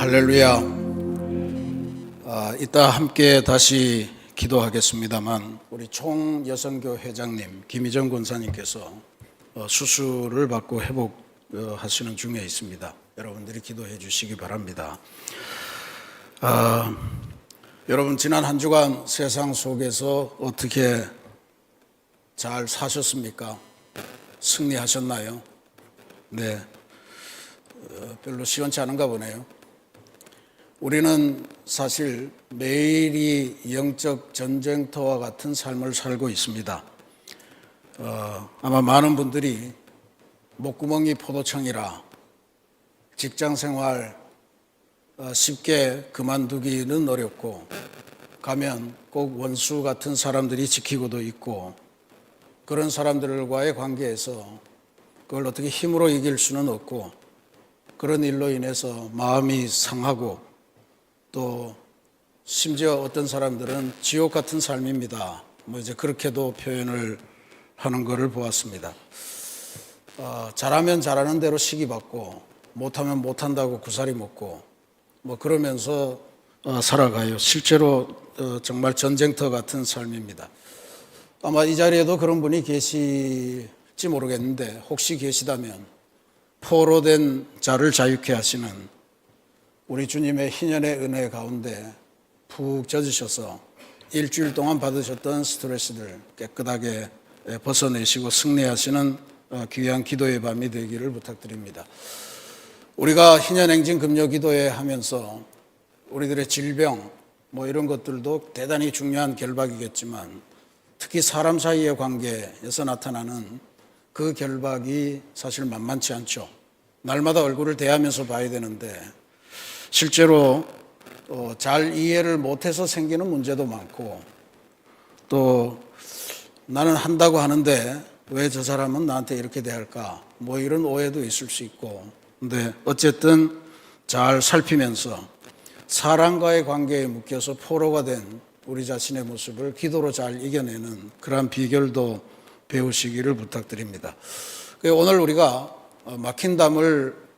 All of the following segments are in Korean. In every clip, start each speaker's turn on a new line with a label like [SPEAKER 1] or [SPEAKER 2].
[SPEAKER 1] 할렐루야. 이따 함께 다시 기도하겠습니다만 우리 총여성교 회장님 김희정 권사님께서 수술을 받고 회복하시는 중에 있습니다. 여러분들이 기도해 주시기 바랍니다. 여러분 지난 한 주간 세상 속에서 어떻게 잘 사셨습니까? 승리하셨나요? 네, 별로 시원치 않은가 보네요. 우리는 사실 매일이 영적 전쟁터와 같은 삶을 살고 있습니다. 아마 많은 분들이 목구멍이 포도청이라 직장생활 쉽게 그만두기는 어렵고 가면 꼭 원수 같은 사람들이 지키고도 있고 그런 사람들과의 관계에서 그걸 어떻게 힘으로 이길 수는 없고 그런 일로 인해서 마음이 상하고 또 심지어 어떤 사람들은 지옥 같은 삶입니다. 이제 그렇게도 표현을 하는 것을 보았습니다. 잘하면 잘하는 대로 시기받고 못하면 못한다고 구사리 먹고 그러면서 살아가요. 실제로 정말 전쟁터 같은 삶입니다. 아마 이 자리에도 그런 분이 계실지 모르겠는데 혹시 계시다면 포로된 자를 자유케 하시는 우리 주님의 희년의 은혜 가운데 푹 젖으셔서 일주일 동안 받으셨던 스트레스들 깨끗하게 벗어내시고 승리하시는 귀한 기도의 밤이 되기를 부탁드립니다. 우리가 희년행진 금요기도회 하면서 우리들의 질병 이런 것들도 대단히 중요한 결박이겠지만 특히 사람 사이의 관계에서 나타나는 그 결박이 사실 만만치 않죠. 날마다 얼굴을 대하면서 봐야 되는데 실제로 잘 이해를 못해서 생기는 문제도 많고 또 나는 한다고 하는데 왜 저 사람은 나한테 이렇게 대할까 이런 오해도 있을 수 있고 근데 어쨌든 잘 살피면서 사람과의 관계에 묶여서 포로가 된 우리 자신의 모습을 기도로 잘 이겨내는 그러한 비결도 배우시기를 부탁드립니다. 오늘 우리가 막힌 담을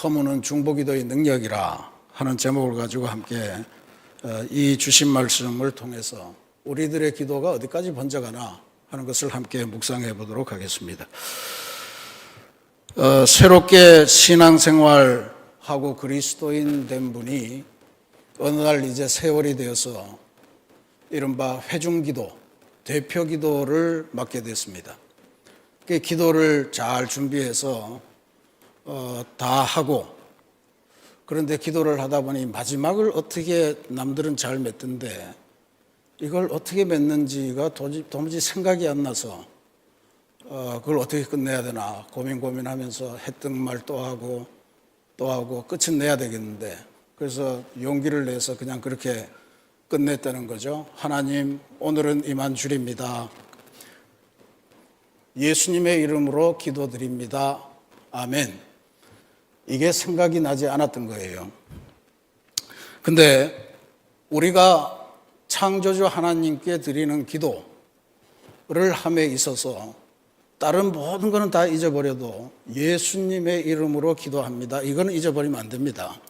[SPEAKER 1] 허무는 중보기도의 능력이라 하는 제목을 가지고 함께 이 주신 말씀을 통해서 우리들의 기도가 어디까지 번져가나 하는 것을 함께 묵상해 보도록 하겠습니다. 새롭게 신앙생활하고 그리스도인 된 분이 어느 날 이제 세월이 되어서 이른바 회중기도, 대표기도를 맡게 됐습니다. 그 기도를 잘 준비해서 다 하고 그런데 기도를 하다 보니 마지막을 어떻게 남들은 잘 맺던데 이걸 어떻게 맺는지가 도무지 생각이 안 나서 그걸 어떻게 끝내야 되나 고민하면서 했던 말 또 하고 끝은 내야 되겠는데 그래서 용기를 내서 그냥 그렇게 끝냈다는 거죠. 하나님 오늘은 이만 줄입니다. 예수님의 이름으로 기도드립니다. 아멘. 이게 생각이 나지 않았던 거예요. 근데 우리가 창조주 하나님께 드리는 기도를 함에 있어서 다른 모든 것은 다 잊어버려도 예수님의 이름으로 기도합니다. 이거는 잊어버리면 안 됩니다.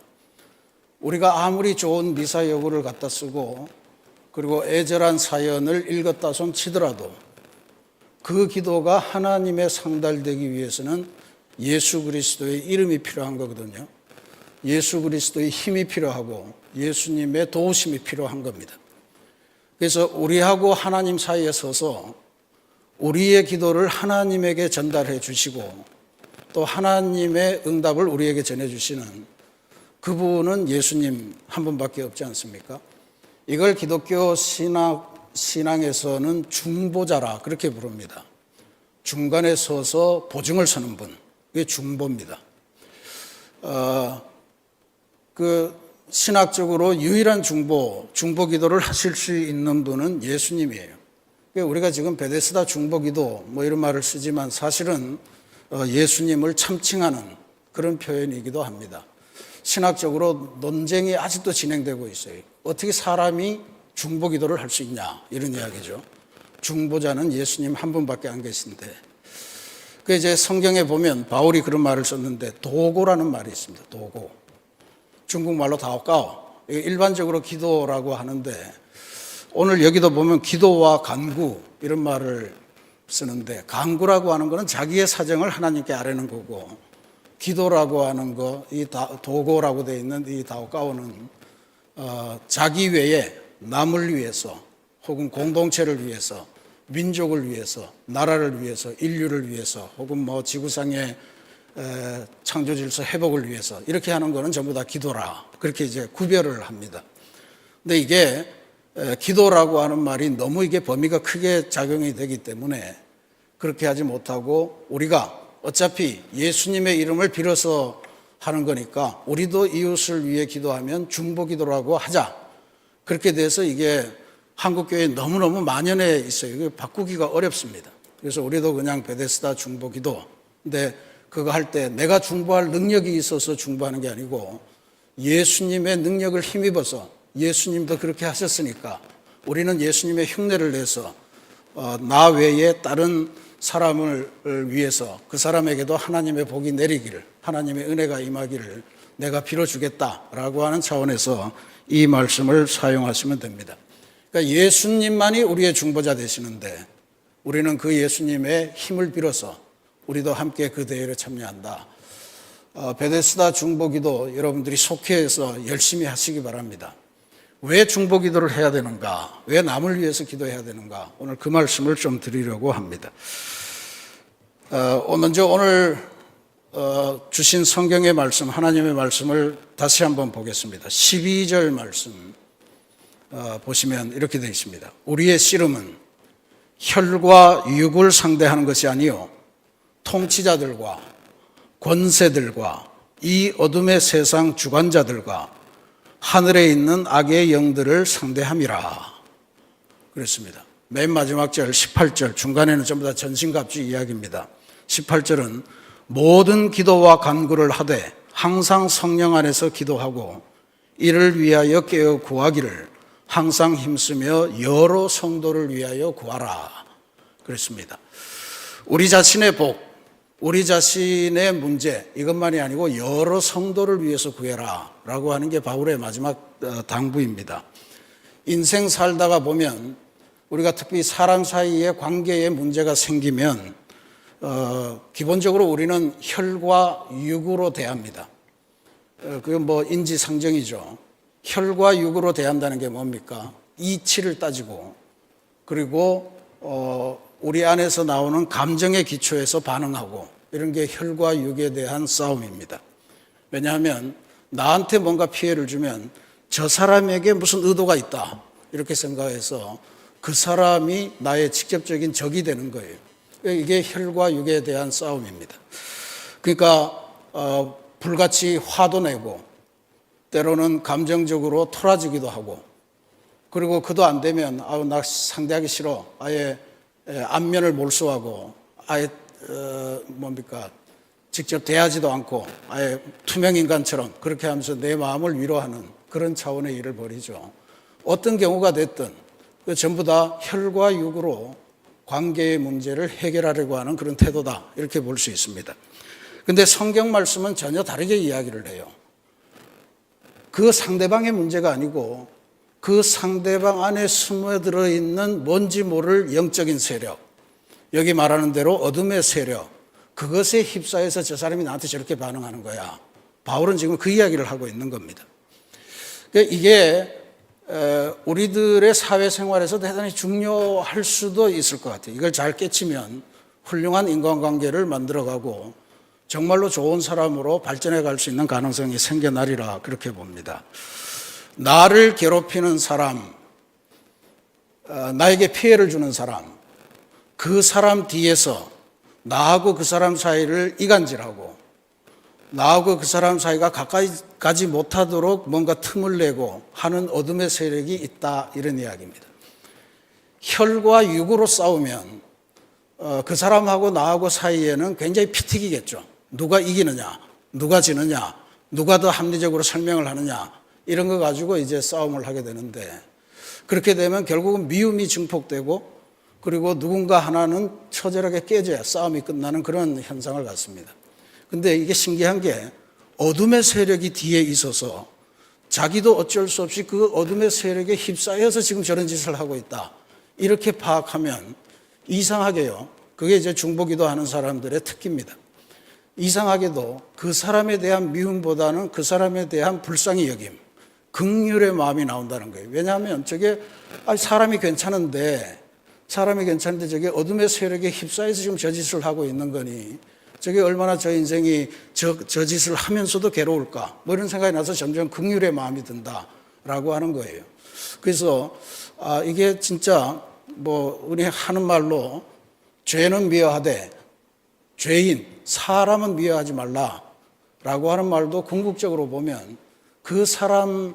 [SPEAKER 1] 우리가 아무리 좋은 미사여구를 갖다 쓰고 그리고 애절한 사연을 읽었다 손 치더라도 그 기도가 하나님의 상달되기 위해서는 예수 그리스도의 이름이 필요한 거거든요. 예수 그리스도의 힘이 필요하고 예수님의 도우심이 필요한 겁니다. 그래서 우리하고 하나님 사이에 서서 우리의 기도를 하나님에게 전달해 주시고 또 하나님의 응답을 우리에게 전해 주시는 그분은 예수님 한 분밖에 없지 않습니까? 이걸 기독교 신앙에서는 중보자라 그렇게 부릅니다. 중간에 서서 보증을 서는 분, 그게 중보입니다. 신학적으로 유일한 중보 기도를 하실 수 있는 분은 예수님이에요. 우리가 지금 베데스다 중보 기도 이런 말을 쓰지만 사실은 예수님을 참칭하는 그런 표현이기도 합니다. 신학적으로 논쟁이 아직도 진행되고 있어요. 어떻게 사람이 중보 기도를 할 수 있냐 이런 이야기죠. 중보자는 예수님 한 분밖에 안 계신데 이제 성경에 보면 바울이 그런 말을 썼는데 도고라는 말이 있습니다. 도고. 중국말로 다오까오. 일반적으로 기도라고 하는데 오늘 여기도 보면 기도와 간구 이런 말을 쓰는데 간구라고 하는 것은 자기의 사정을 하나님께 아뢰는 거고 기도라고 하는 거, 이 도고라고 되어 있는 이 다오까오는 자기 외에 남을 위해서 혹은 공동체를 위해서 민족을 위해서 나라를 위해서 인류를 위해서 혹은 뭐 지구상의 창조 질서 회복을 위해서 이렇게 하는 거는 전부 다 기도라 그렇게 이제 구별을 합니다. 근데 이게 기도라고 하는 말이 너무 이게 범위가 크게 작용이 되기 때문에 그렇게 하지 못하고 우리가 어차피 예수님의 이름을 빌어서 하는 거니까 우리도 이웃을 위해 기도하면 중보기도라고 하자. 그렇게 돼서 이게 한국교회에 너무너무 만연해 있어요. 이거 바꾸기가 어렵습니다. 그래서 우리도 그냥 베데스다 중보기도. 근데 그거 할 때 내가 중보할 능력이 있어서 중보하는 게 아니고 예수님의 능력을 힘입어서 예수님도 그렇게 하셨으니까 우리는 예수님의 흉내를 내서 나 외에 다른 사람을 위해서 그 사람에게도 하나님의 복이 내리기를 하나님의 은혜가 임하기를 내가 빌어주겠다라고 하는 차원에서 이 말씀을 사용하시면 됩니다. 그러니까 예수님만이 우리의 중보자 되시는데 우리는 그 예수님의 힘을 빌어서 우리도 함께 그 대회에 참여한다. 베데스다 중보기도 여러분들이 속해서 열심히 하시기 바랍니다. 왜 중보기도를 해야 되는가? 왜 남을 위해서 기도해야 되는가? 오늘 그 말씀을 좀 드리려고 합니다. 먼저 오늘 주신 성경의 말씀, 하나님의 말씀을 다시 한번 보겠습니다. 12절 말씀 보시면 이렇게 되어 있습니다. 우리의 씨름은 혈과 육을 상대하는 것이 아니요 통치자들과 권세들과 이 어둠의 세상 주관자들과 하늘에 있는 악의 영들을 상대함이라 그랬습니다. 맨 마지막 절 18절 중간에는 전부 다 전신갑주 이야기입니다. 18절은 모든 기도와 간구를 하되 항상 성령 안에서 기도하고 이를 위하여 깨어 구하기를 항상 힘쓰며 여러 성도를 위하여 구하라 그랬습니다. 우리 자신의 복, 우리 자신의 문제 이것만이 아니고 여러 성도를 위해서 구해라 라고 하는 게 바울의 마지막 당부입니다. 인생 살다가 보면 우리가 특히 사람 사이에 관계에 문제가 생기면 기본적으로 우리는 혈과 육으로 대합니다. 그게 뭐 인지상정이죠. 혈과 육으로 대한다는 게 뭡니까? 이치를 따지고 그리고 우리 안에서 나오는 감정의 기초에서 반응하고 이런 게 혈과 육에 대한 싸움입니다. 왜냐하면 나한테 뭔가 피해를 주면 저 사람에게 무슨 의도가 있다 이렇게 생각해서 그 사람이 나의 직접적인 적이 되는 거예요. 이게 혈과 육에 대한 싸움입니다. 그러니까 불같이 화도 내고 때로는 감정적으로 토라지기도 하고 그리고 그도 안 되면 나 상대하기 싫어 아예 안면을 몰수하고 아예 직접 대하지도 않고 아예 투명인간처럼 그렇게 하면서 내 마음을 위로하는 그런 차원의 일을 벌이죠. 어떤 경우가 됐든 전부 다 혈과 육으로 관계의 문제를 해결하려고 하는 그런 태도다 이렇게 볼 수 있습니다. 그런데 성경 말씀은 전혀 다르게 이야기를 해요. 그 상대방의 문제가 아니고 그 상대방 안에 숨어들어 있는 뭔지 모를 영적인 세력, 여기 말하는 대로 어둠의 세력, 그것에 휩싸여서 저 사람이 나한테 저렇게 반응하는 거야. 바울은 지금 그 이야기를 하고 있는 겁니다. 이게 우리들의 사회생활에서 대단히 중요할 수도 있을 것 같아요. 이걸 잘 깨치면 훌륭한 인간관계를 만들어가고 정말로 좋은 사람으로 발전해 갈 수 있는 가능성이 생겨나리라 그렇게 봅니다. 나를 괴롭히는 사람, 나에게 피해를 주는 사람, 그 사람 뒤에서 나하고 그 사람 사이를 이간질하고 나하고 그 사람 사이가 가까이 가지 못하도록 뭔가 틈을 내고 하는 어둠의 세력이 있다 이런 이야기입니다. 혈과 육으로 싸우면 그 사람하고 나하고 사이에는 굉장히 피 튀기겠죠. 누가 이기느냐, 누가 지느냐, 누가 더 합리적으로 설명을 하느냐 이런 거 가지고 이제 싸움을 하게 되는데 그렇게 되면 결국은 미움이 증폭되고 그리고 누군가 하나는 처절하게 깨져야 싸움이 끝나는 그런 현상을 갖습니다. 근데 이게 신기한 게 어둠의 세력이 뒤에 있어서 자기도 어쩔 수 없이 그 어둠의 세력에 휩싸여서 지금 저런 짓을 하고 있다. 이렇게 파악하면 이상하게요. 그게 이제 중보기도 하는 사람들의 특기입니다. 이상하게도 그 사람에 대한 미움보다는 그 사람에 대한 불쌍히 여김, 긍휼의 마음이 나온다는 거예요. 왜냐하면 저게 사람이 괜찮은데 저게 어둠의 세력에 휩싸여서 지금 저 짓을 하고 있는 거니 저게 얼마나 저 인생이 저 짓을 하면서도 괴로울까 뭐 이런 생각이 나서 점점 긍휼의 마음이 든다라고 하는 거예요. 그래서 이게 진짜 뭐 우리 하는 말로 죄는 미워하되 죄인 사람은 미워하지 말라라고 하는 말도 궁극적으로 보면 그 사람의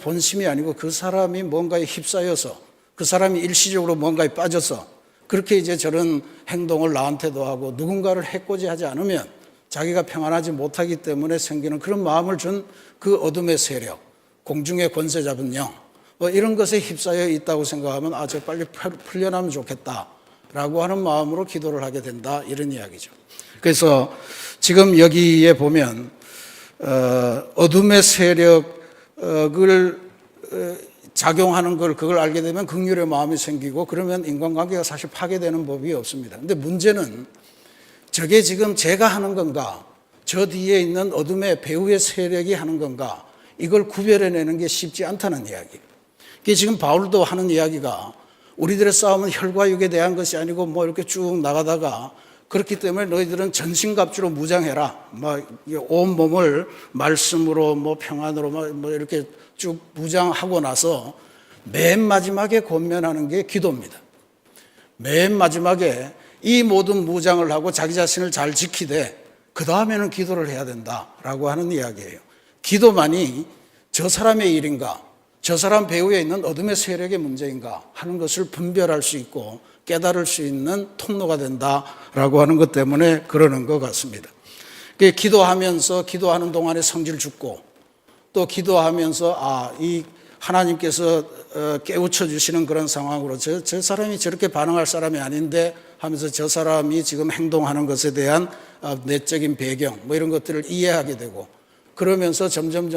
[SPEAKER 1] 본심이 아니고 그 사람이 뭔가에 휩싸여서 그 사람이 일시적으로 뭔가에 빠져서 그렇게 이제 저런 행동을 나한테도 하고 누군가를 해코지 하지 않으면 자기가 평안하지 못하기 때문에 생기는 그런 마음을 준 그 어둠의 세력, 공중의 권세 잡은 영, 뭐 이런 것에 휩싸여 있다고 생각하면 저 빨리 풀려나면 좋겠다라고 하는 마음으로 기도를 하게 된다 이런 이야기죠. 그래서 지금 여기에 보면 어둠의 세력을 작용하는 그걸 알게 되면 긍휼의 마음이 생기고 그러면 인간관계가 사실 파괴되는 법이 없습니다. 근데 문제는 저게 지금 제가 하는 건가, 저 뒤에 있는 어둠의 배후의 세력이 하는 건가, 이걸 구별해내는 게 쉽지 않다는 이야기. 그게 지금 바울도 하는 이야기가 우리들의 싸움은 혈과 육에 대한 것이 아니고 뭐 이렇게 쭉 나가다가 그렇기 때문에 너희들은 전신갑주로 무장해라. 온 몸을 말씀으로 평안으로 뭐 이렇게 쭉 무장하고 나서 맨 마지막에 권면하는 게 기도입니다. 맨 마지막에 이 모든 무장을 하고 자기 자신을 잘 지키되 그 다음에는 기도를 해야 된다라고 하는 이야기예요. 기도만이 저 사람의 일인가, 저 사람 배후에 있는 어둠의 세력의 문제인가 하는 것을 분별할 수 있고 깨달을 수 있는 통로가 된다라고 하는 것 때문에 그러는 것 같습니다. 기도하면서 기도하는 동안에 성질 죽고 또 기도하면서 이 하나님께서 깨우쳐 주시는 그런 상황으로 저 사람이 저렇게 반응할 사람이 아닌데 하면서 저 사람이 지금 행동하는 것에 대한 내적인 배경 뭐 이런 것들을 이해하게 되고 그러면서 점점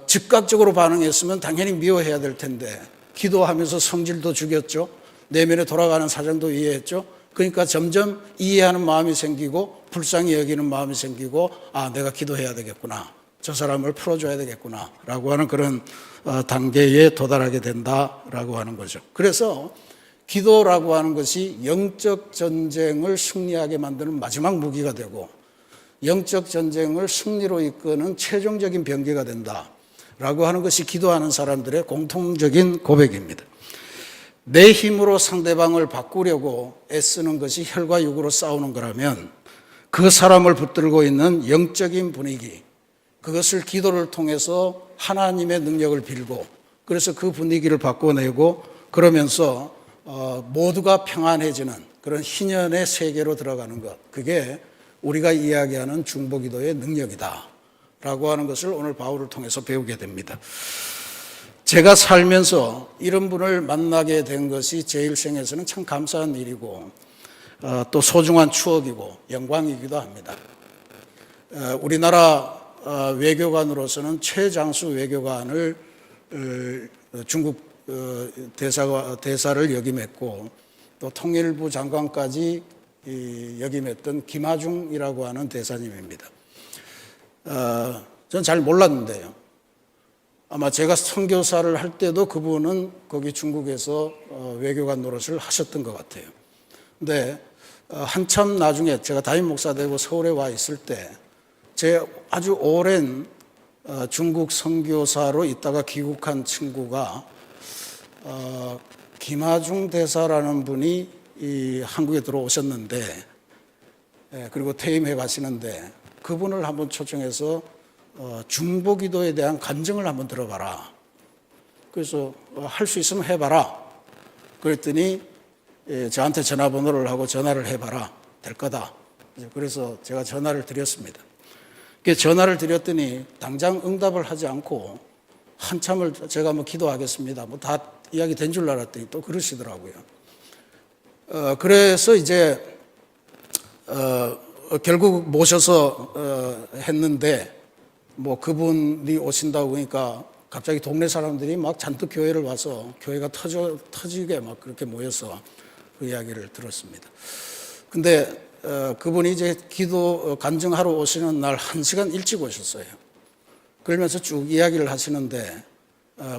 [SPEAKER 1] 즉각적으로 반응했으면 당연히 미워해야 될 텐데 기도하면서 성질도 죽였죠. 내면에 돌아가는 사정도 이해했죠. 그러니까 점점 이해하는 마음이 생기고 불쌍히 여기는 마음이 생기고 내가 기도해야 되겠구나. 저 사람을 풀어줘야 되겠구나 라고 하는 그런 단계에 도달하게 된다라고 하는 거죠. 그래서 기도라고 하는 것이 영적 전쟁을 승리하게 만드는 마지막 무기가 되고 영적 전쟁을 승리로 이끄는 최종적인 병기가 된다라고 하는 것이 기도하는 사람들의 공통적인 고백입니다. 내 힘으로 상대방을 바꾸려고 애쓰는 것이 혈과 육으로 싸우는 거라면 그 사람을 붙들고 있는 영적인 분위기, 그것을 기도를 통해서 하나님의 능력을 빌고 그래서 그 분위기를 바꿔내고 그러면서 모두가 평안해지는 그런 희년의 세계로 들어가는 것, 그게 우리가 이야기하는 중보기도의 능력이다 라고 하는 것을 오늘 바울을 통해서 배우게 됩니다. 제가 살면서 이런 분을 만나게 된 것이 제 일생에서는 참 감사한 일이고 또 소중한 추억이고 영광이기도 합니다. 우리나라 외교관으로서는 최장수 외교관을 중국 대사를 역임했고 또 통일부 장관까지 역임했던 김하중이라고 하는 대사님입니다. 전 잘 몰랐는데요. 아마 제가 선교사를 할 때도 그분은 거기 중국에서 외교관 노릇을 하셨던 것 같아요. 근데 한참 나중에 제가 담임 목사 되고 서울에 와 있을 때 제 아주 오랜 중국 선교사로 있다가 귀국한 친구가 김하중 대사라는 분이 한국에 들어오셨는데 그리고 퇴임해 가시는데 그분을 한번 초청해서 중보기도에 대한 간증을 한번 들어봐라. 그래서 할 수 있으면 해봐라. 그랬더니 저한테 전화번호를 하고 전화를 해봐라. 될 거다. 그래서 제가 전화를 드렸습니다. 전화를 드렸더니 당장 응답을 하지 않고 한참을 제가 기도하겠습니다. 다 이야기 된 줄 알았더니 또 그러시더라고요. 그래서 이제 결국 모셔서 했는데 뭐 그분이 오신다고 그러니까 갑자기 동네 사람들이 막 잔뜩 교회를 와서 교회가 터지게 막 그렇게 모여서 그 이야기를 들었습니다. 근데 그분이 이제 간증하러 오시는 날 1시간 일찍 오셨어요. 그러면서 쭉 이야기를 하시는데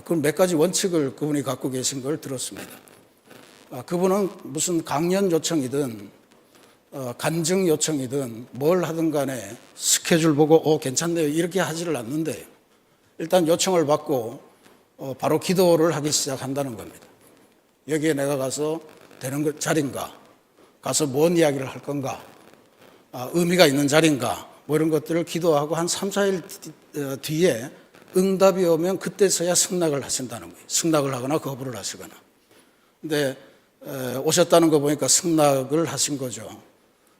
[SPEAKER 1] 그 몇 가지 원칙을 그분이 갖고 계신 걸 들었습니다. 그분은 무슨 강연 요청이든 간증 요청이든 뭘 하든 간에 스케줄 보고 괜찮네요 이렇게 하지를 않는데 일단 요청을 받고 바로 기도를 하기 시작한다는 겁니다. 여기에 내가 가서 되는 자리인가, 가서 뭔 이야기를 할 건가, 의미가 있는 자리인가, 뭐 이런 것들을 기도하고 한 3, 4일 뒤에 응답이 오면 그때서야 승낙을 하신다는 거예요. 승낙을 하거나 거부를 하시거나. 근데 오셨다는 거 보니까 승낙을 하신 거죠.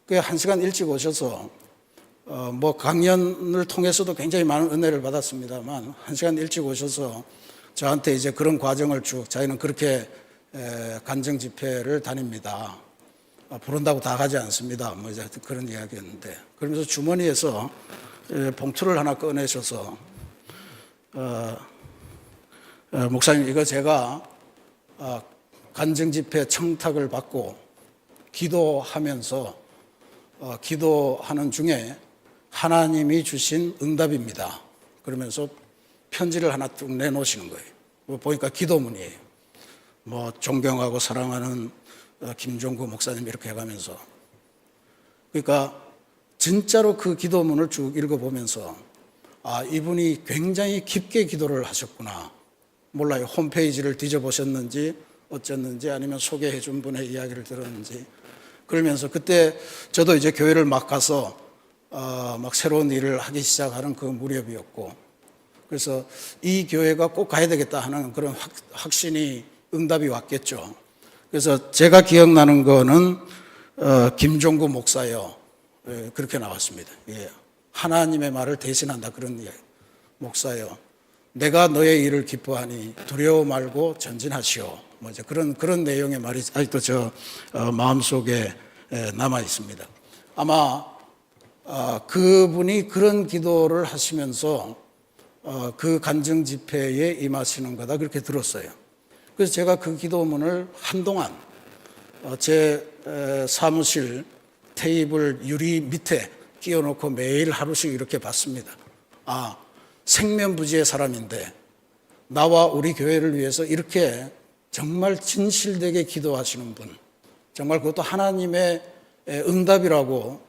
[SPEAKER 1] 그 1시간 일찍 오셔서 뭐 강연을 통해서도 굉장히 많은 은혜를 받았습니다만 1시간 일찍 오셔서 저한테 이제 그런 과정을 쭉 자기는 그렇게 간증 집회를 다닙니다. 부른다고 다 가지 않습니다. 뭐 이제 그런 이야기였는데 그러면서 주머니에서 봉투를 하나 꺼내셔서 목사님 이거 제가 간증 집회 청탁을 받고 기도하면서 기도하는 중에 하나님이 주신 응답입니다. 그러면서 편지를 하나 쭉 내놓으시는 거예요. 보니까 기도문이에요. 뭐 존경하고 사랑하는 김종구 목사님 이렇게 해가면서 그러니까 진짜로 그 기도문을 쭉 읽어보면서 이분이 굉장히 깊게 기도를 하셨구나. 몰라요. 홈페이지를 뒤져보셨는지 어쨌는지 아니면 소개해 준 분의 이야기를 들었는지 그러면서 그때 저도 이제 교회를 막 가서 막 새로운 일을 하기 시작하는 그 무렵이었고 그래서 이 교회가 꼭 가야 되겠다 하는 그런 확신이 응답이 왔겠죠. 그래서 제가 기억나는 거는 김종구 목사요. 그렇게 나왔습니다. 예. 하나님의 말을 대신한다 그런 이야기. 목사요. 내가 너의 일을 기뻐하니 두려워 말고 전진하시오. 뭐 이제 그런 내용의 말이 아직도 저 마음속에 남아 있습니다. 아마 그분이 그런 기도를 하시면서 그 간증 집회에 임하시는 거다 그렇게 들었어요. 그래서 제가 그 기도문을 한동안 제 사무실 테이블 유리 밑에 끼워놓고 매일 하루씩 이렇게 봤습니다. 생면부지의 사람인데 나와 우리 교회를 위해서 이렇게 정말 진실되게 기도하시는 분, 정말 그것도 하나님의 응답이라고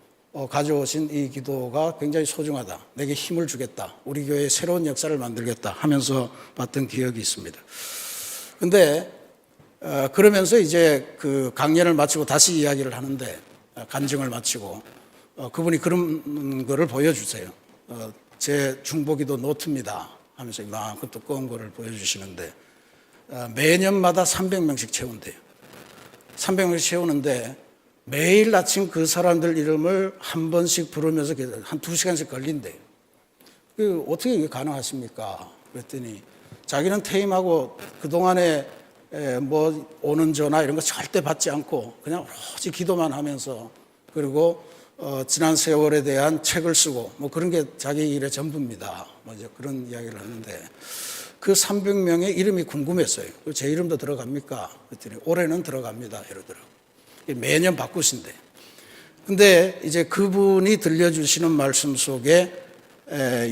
[SPEAKER 1] 가져오신 이 기도가 굉장히 소중하다. 내게 힘을 주겠다. 우리 교회에 새로운 역사를 만들겠다 하면서 봤던 기억이 있습니다. 근데 그러면서 이제 그 강연을 마치고 다시 이야기를 하는데 간증을 마치고 그분이 그런 거를 보여주세요. 제 중보기도 노트입니다 하면서 이만큼 두꺼운 거를 보여주시는데 매년마다 300명씩 채운대요. 300명씩 채우는데 매일 아침 그 사람들 이름을 한 번씩 부르면서 한 2시간씩 걸린대요. 어떻게 이게 가능하십니까? 그랬더니 자기는 퇴임하고 그동안에 뭐 오는 전화 이런 거 절대 받지 않고 그냥 오로지 기도만 하면서 그리고 지난 세월에 대한 책을 쓰고 뭐 그런 게 자기 일의 전부입니다. 뭐 이제 그런 이야기를 하는데 그 300명의 이름이 궁금했어요. 제 이름도 들어갑니까? 그랬더니 올해는 들어갑니다. 이러더라고요. 매년 바꾸신대. 근데 이제 그분이 들려주시는 말씀 속에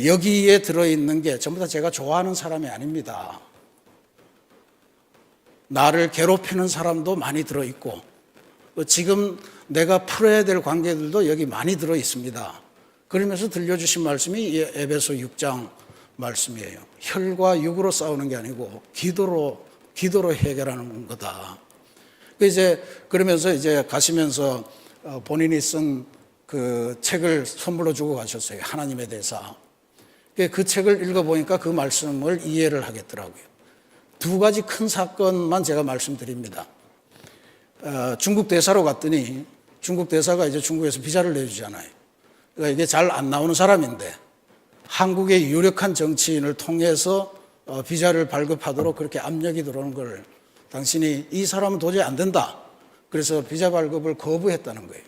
[SPEAKER 1] 여기에 들어있는 게 전부 다 제가 좋아하는 사람이 아닙니다. 나를 괴롭히는 사람도 많이 들어있고 지금 내가 풀어야 될 관계들도 여기 많이 들어있습니다. 그러면서 들려주신 말씀이 에베소 6장 말씀이에요. 혈과 육으로 싸우는 게 아니고 기도로 해결하는 거다. 그러면서 이제 가시면서 본인이 쓴 그 책을 선물로 주고 가셨어요. 하나님에 대해서. 그 책을 읽어보니까 그 말씀을 이해를 하겠더라고요. 2가지 큰 사건만 제가 말씀드립니다. 중국 대사로 갔더니 중국 대사가 이제 중국에서 비자를 내주잖아요. 그러니까 이게 잘 안 나오는 사람인데 한국의 유력한 정치인을 통해서 비자를 발급하도록 그렇게 압력이 들어오는 걸 당신이 이 사람은 도저히 안 된다. 그래서 비자 발급을 거부했다는 거예요.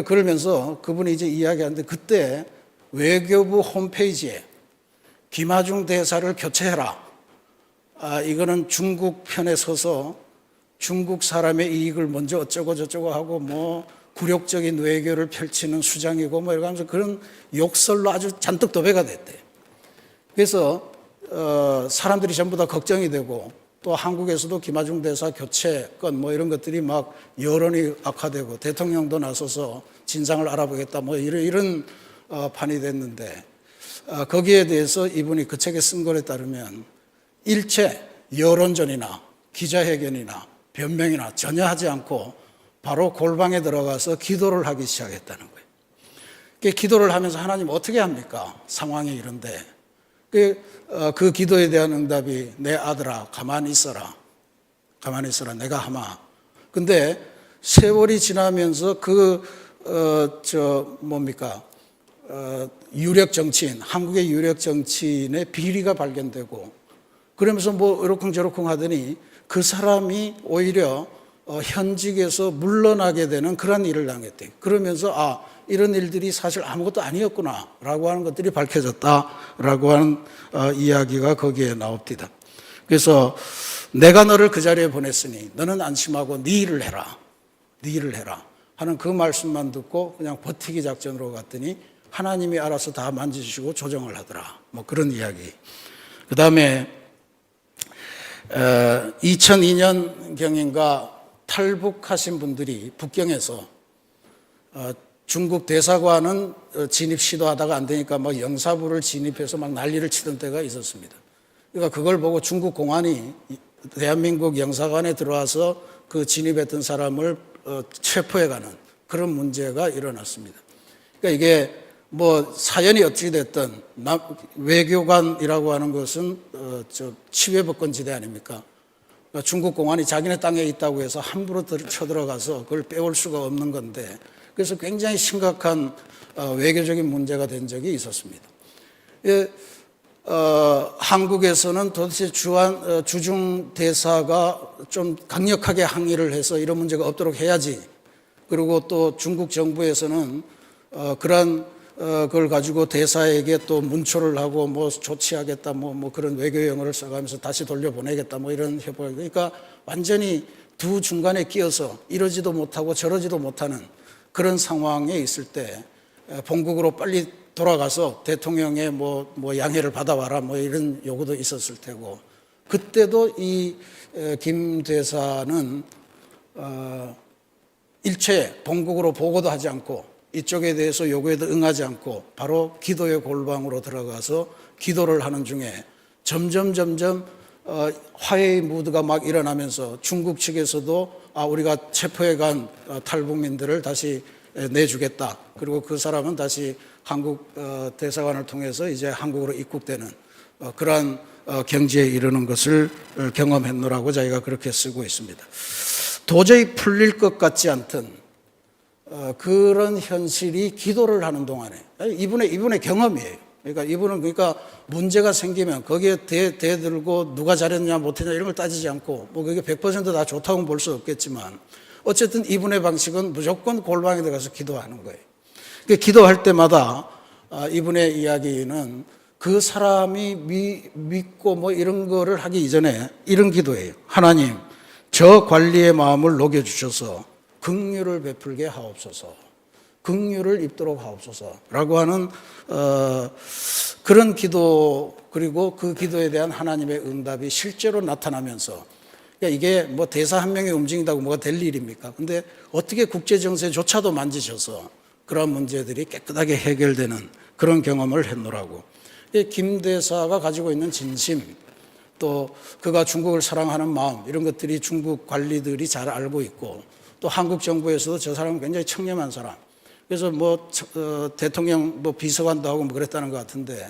[SPEAKER 1] 그러면서 그분이 이제 이야기하는데 그때 외교부 홈페이지에 김하중 대사를 교체해라. 이거는 중국 편에 서서 중국 사람의 이익을 먼저 어쩌고 저쩌고 하고 뭐 굴욕적인 외교를 펼치는 수장이고 뭐 이렇게 하면서 그런 욕설로 아주 잔뜩 도배가 됐대. 그래서 사람들이 전부 다 걱정이 되고 또 한국에서도 김하중 대사 교체 건 뭐 이런 것들이 막 여론이 악화되고 대통령도 나서서 진상을 알아보겠다 뭐 이런 판이 됐는데 거기에 대해서 이분이 그 책에 쓴 것에 따르면 일체 여론전이나 기자회견이나 변명이나 전혀 하지 않고 바로 골방에 들어가서 기도를 하기 시작했다는 거예요. 기도를 하면서 하나님 어떻게 합니까? 상황이 이런데. 그 기도에 대한 응답이 내 아들아 가만히 있어라. 가만히 있어라. 내가 하마. 근데 세월이 지나면서 유력 정치인, 한국의 유력 정치인의 비리가 발견되고 그러면서 뭐 이러쿵저러쿵 하더니 그 사람이 오히려 현직에서 물러나게 되는 그런 일을 당했대. 그러면서 이런 일들이 사실 아무것도 아니었구나라고 하는 것들이 밝혀졌다라고 하는 이야기가 거기에 나옵니다. 그래서 내가 너를 그 자리에 보냈으니 너는 안심하고 네 일을 해라. 네 일을 해라. 하는 그 말씀만 듣고 그냥 버티기 작전으로 갔더니 하나님이 알아서 다 만지시고 조정을 하더라. 뭐 그런 이야기. 그 다음에 2002년경인가 탈북하신 분들이 북경에서 중국 대사관은 진입 시도하다가 안 되니까 막 영사부를 진입해서 막 난리를 치던 때가 있었습니다. 그러니까 그걸 보고 중국 공안이 대한민국 영사관에 들어와서 그 진입했던 사람을 체포해가는 그런 문제가 일어났습니다. 그러니까 이게 뭐 사연이 어찌 됐든 외교관이라고 하는 것은 치외법권 지대 아닙니까? 그러니까 중국 공안이 자기네 땅에 있다고 해서 함부로 쳐들어가서 그걸 빼올 수가 없는 건데 그래서 굉장히 심각한 외교적인 문제가 된 적이 있었습니다. 한국에서는 도대체 주중 대사가 좀 강력하게 항의를 해서 이런 문제가 없도록 해야지. 그리고 또 중국 정부에서는 그걸 가지고 대사에게 또 문초를 하고 뭐 조치하겠다 뭐 그런 외교 용어를 써가면서 다시 돌려보내겠다 뭐 이런 협박. 그러니까 완전히 두 중간에 끼어서 이러지도 못하고 저러지도 못하는 그런 상황에 있을 때 본국으로 빨리 돌아가서 대통령의 뭐 양해를 받아와라 뭐 이런 요구도 있었을 테고 그때도 이 김 대사는 일체 본국으로 보고도 하지 않고 이쪽에 대해서 요구에도 응하지 않고 바로 기도의 골방으로 들어가서 기도를 하는 중에 점점 화해의 무드가 막 일어나면서 중국 측에서도 우리가 체포해 간 탈북민들을 다시 내주겠다. 그리고 그 사람은 다시 한국 대사관을 통해서 이제 한국으로 입국되는 그러한 경지에 이르는 것을 경험했노라고 자기가 그렇게 쓰고 있습니다. 도저히 풀릴 것 같지 않던 그런 현실이 기도를 하는 동안에 이분의 경험이에요. 그러니까 이분은 문제가 생기면 거기에 대들고 누가 잘했냐 못했냐 이런 걸 따지지 않고 뭐 그게 100% 다 좋다고는 볼 수 없겠지만 어쨌든 이분의 방식은 무조건 골방에 들어가서 기도하는 거예요. 기도할 때마다 이분의 이야기는 그 사람이 믿고 뭐 이런 거를 하기 이전에 이런 기도예요. 하나님, 저 관리의 마음을 녹여주셔서 긍휼을 베풀게 하옵소서. 긍휼을 입도록 하옵소서라고 하는 그런 기도 그리고 그 기도에 대한 하나님의 응답이 실제로 나타나면서 그러니까 이게 뭐 대사 한 명이 움직인다고 뭐가 될 일입니까? 근데 어떻게 국제정세조차도 만지셔서 그런 문제들이 깨끗하게 해결되는 그런 경험을 했노라고. 김 대사가 가지고 있는 진심 또 그가 중국을 사랑하는 마음 이런 것들이 중국 관리들이 잘 알고 있고 또 한국 정부에서도 저 사람은 굉장히 청렴한 사람. 그래서 뭐 대통령 뭐 비서관도 하고 뭐 그랬다는 것 같은데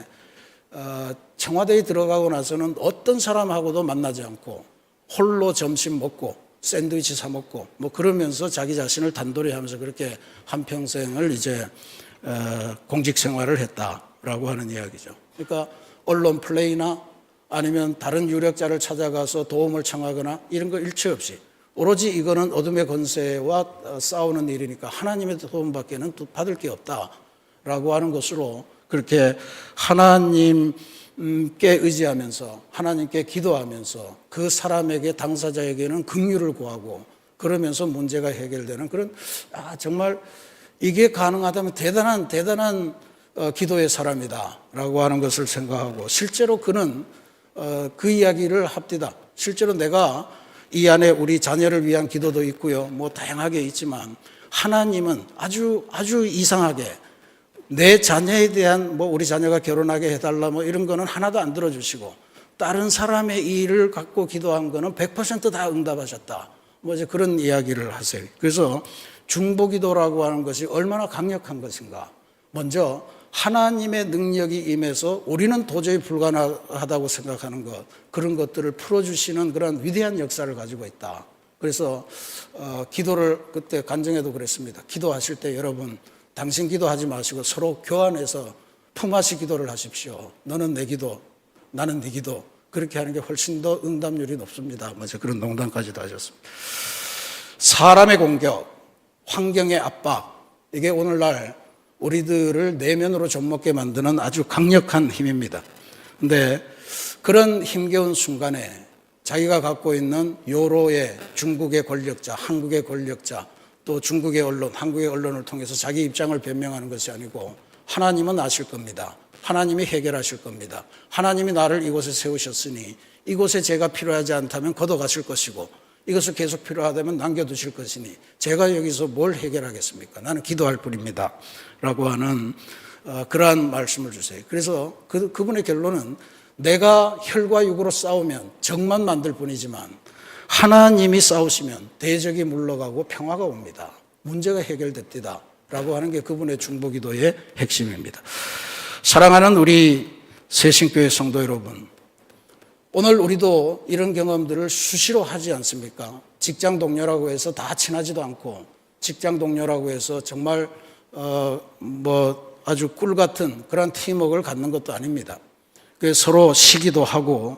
[SPEAKER 1] 청와대에 들어가고 나서는 어떤 사람하고도 만나지 않고 홀로 점심 먹고 샌드위치 사 먹고 뭐 그러면서 자기 자신을 단돌이 하면서 그렇게 한평생을 이제 공직 생활을 했다라고 하는 이야기죠. 그러니까 언론 플레이나 아니면 다른 유력자를 찾아가서 도움을 청하거나 이런 거 일체 없이 오로지 이거는 어둠의 권세와 싸우는 일이니까 하나님의 도움밖에는 받을 게 없다라고 하는 것으로 그렇게 하나님께 의지하면서 하나님께 기도하면서 그 사람에게 당사자에게는 긍휼을 구하고 그러면서 문제가 해결되는 그런 정말 이게 가능하다면 대단한 기도의 사람이다라고 하는 것을 생각하고 실제로 그는 그 이야기를 합디다. 실제로 내가 이 안에 우리 자녀를 위한 기도도 있고요. 뭐 다양하게 있지만 하나님은 아주 이상하게 내 자녀에 대한 뭐 우리 자녀가 결혼하게 해달라 뭐 이런 거는 하나도 안 들어주시고 다른 사람의 일을 갖고 기도한 거는 100%다 응답하셨다. 뭐 이제 그런 이야기를 하세요. 그래서 중보기도라고 하는 것이 얼마나 강력한 것인가. 먼저 하나님의 능력이 임해서 우리는 도저히 불가능하다고 생각하는 것, 그런 것들을 풀어주시는 그런 위대한 역사를 가지고 있다. 그래서 기도를 그때 간증에도 그랬습니다. 기도하실 때 여러분 당신 기도하지 마시고 서로 교환해서 품앗이 기도를 하십시오. 너는 내 기도, 나는 네 기도. 그렇게 하는 게 훨씬 더 응답률이 높습니다. 먼저 그런 농담까지도 하셨습니다. 사람의 공격, 환경의 압박, 이게 오늘날 우리들을 내면으로 좀먹게 만드는 아주 강력한 힘입니다. 그런데 그런 힘겨운 순간에 자기가 갖고 있는 요로의 중국의 권력자, 한국의 권력자, 또 중국의 언론, 한국의 언론을 통해서 자기 입장을 변명하는 것이 아니고 하나님은 아실 겁니다. 하나님이 해결하실 겁니다. 하나님이 나를 이곳에 세우셨으니 이곳에 제가 필요하지 않다면 걷어가실 것이고 이것을 계속 필요하다면 남겨두실 것이니 제가 여기서 뭘 해결하겠습니까? 나는 기도할 뿐입니다. 라고 하는 그러한 말씀을 주세요. 그래서 그분의 결론은 내가 혈과 육으로 싸우면 적만 만들 뿐이지만 하나님이 싸우시면 대적이 물러가고 평화가 옵니다. 문제가 해결됐다. 라고 하는 게 그분의 중보기도의 핵심입니다. 사랑하는 우리 새신교회 성도 여러분, 오늘 우리도 이런 경험들을 수시로 하지 않습니까? 직장 동료라고 해서 다 친하지도 않고 직장 동료라고 해서 정말 아주 꿀 같은 그런 팀워크를 갖는 것도 아닙니다. 서로 시기도 하고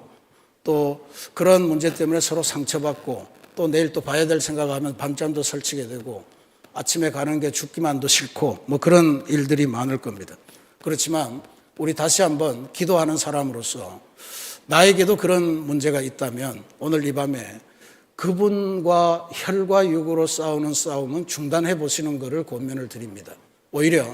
[SPEAKER 1] 또 그런 문제 때문에 서로 상처받고 또 내일 또 봐야 될 생각하면 밤잠도 설치게 되고 아침에 가는 게 죽기만도 싫고 뭐 그런 일들이 많을 겁니다. 그렇지만 우리 다시 한번 기도하는 사람으로서 나에게도 그런 문제가 있다면 오늘 이 밤에 그분과 혈과 육으로 싸우는 싸움은 중단해 보시는 것을 권면을 드립니다. 오히려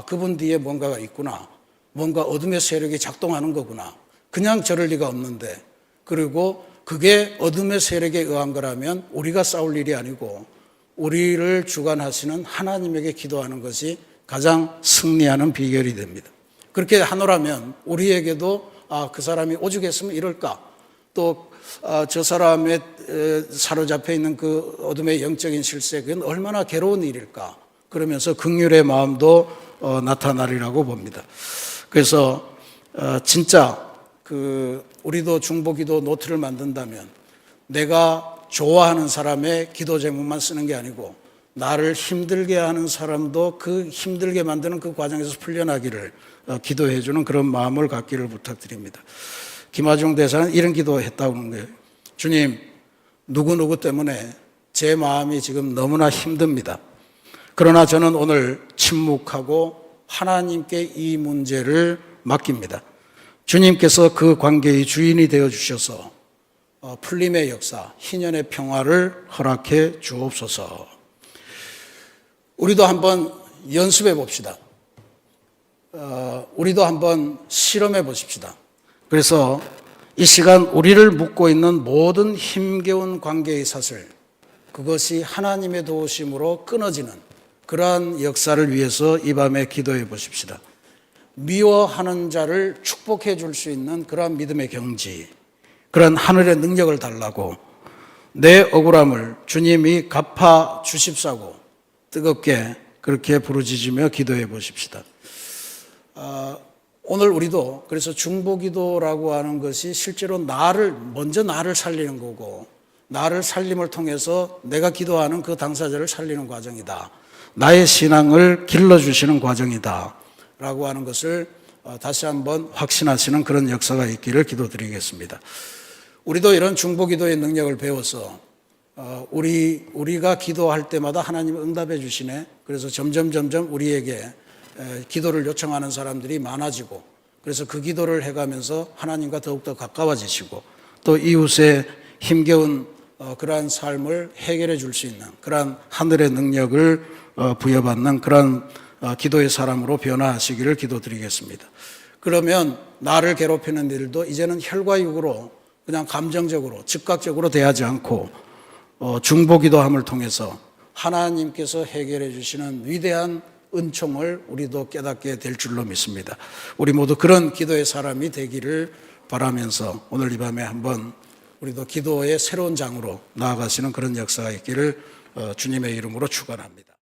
[SPEAKER 1] 그분 뒤에 뭔가가 있구나. 뭔가 어둠의 세력이 작동하는 거구나. 그냥 저럴 리가 없는데. 그리고 그게 어둠의 세력에 의한 거라면 우리가 싸울 일이 아니고 우리를 주관하시는 하나님에게 기도하는 것이 가장 승리하는 비결이 됩니다. 그렇게 하노라면 우리에게도 그 사람이 오죽했으면 이럴까? 또 저 사람의 사로잡혀 있는 그 어둠의 영적인 실세, 그건 얼마나 괴로운 일일까? 그러면서 긍휼의 마음도 나타나리라고 봅니다. 그래서 진짜 우리도 중보기도 노트를 만든다면 내가 좋아하는 사람의 기도 제목만 쓰는 게 아니고 나를 힘들게 하는 사람도 그 힘들게 만드는 그 과정에서 풀려나기를 기도해 주는 그런 마음을 갖기를 부탁드립니다. 김하중 대사는 이런 기도했다고 하는 거예요. 주님, 누구누구 때문에 제 마음이 지금 너무나 힘듭니다. 그러나 저는 오늘 침묵하고 하나님께 이 문제를 맡깁니다. 주님께서 그 관계의 주인이 되어 주셔서 풀림의 역사, 희년의 평화를 허락해 주옵소서. 우리도 한번 연습해 봅시다. 우리도 한번 실험해 보십시다. 그래서 이 시간 우리를 묶고 있는 모든 힘겨운 관계의 사슬, 그것이 하나님의 도우심으로 끊어지는 그러한 역사를 위해서 이 밤에 기도해 보십시다. 미워하는 자를 축복해 줄 수 있는 그러한 믿음의 경지, 그런 하늘의 능력을 달라고 내 억울함을 주님이 갚아 주십사고 뜨겁게 그렇게 부르짖으며 기도해 보십시다. 오늘 우리도 그래서 중보기도라고 하는 것이 실제로 먼저 나를 살리는 거고 나를 살림을 통해서 내가 기도하는 그 당사자를 살리는 과정이다. 나의 신앙을 길러주시는 과정이다. 라고 하는 것을 다시 한번 확신하시는 그런 역사가 있기를 기도드리겠습니다. 우리도 이런 중보기도의 능력을 배워서 우리가 기도할 때마다 하나님이 응답해 주시네. 그래서 점점 우리에게 기도를 요청하는 사람들이 많아지고, 그래서 그 기도를 해가면서 하나님과 더욱더 가까워지시고, 또 이웃의 힘겨운 그러한 삶을 해결해 줄 수 있는 그러한 하늘의 능력을 부여받는 그러한 기도의 사람으로 변화하시기를 기도드리겠습니다. 그러면 나를 괴롭히는 일도 이제는 혈과 육으로 그냥 감정적으로 즉각적으로 대하지 않고 중보기도함을 통해서 하나님께서 해결해 주시는 위대한 은총을 우리도 깨닫게 될 줄로 믿습니다. 우리 모두 그런 기도의 사람이 되기를 바라면서 오늘 이 밤에 한번 우리도 기도의 새로운 장으로 나아가시는 그런 역사가 있기를 주님의 이름으로 축원합니다.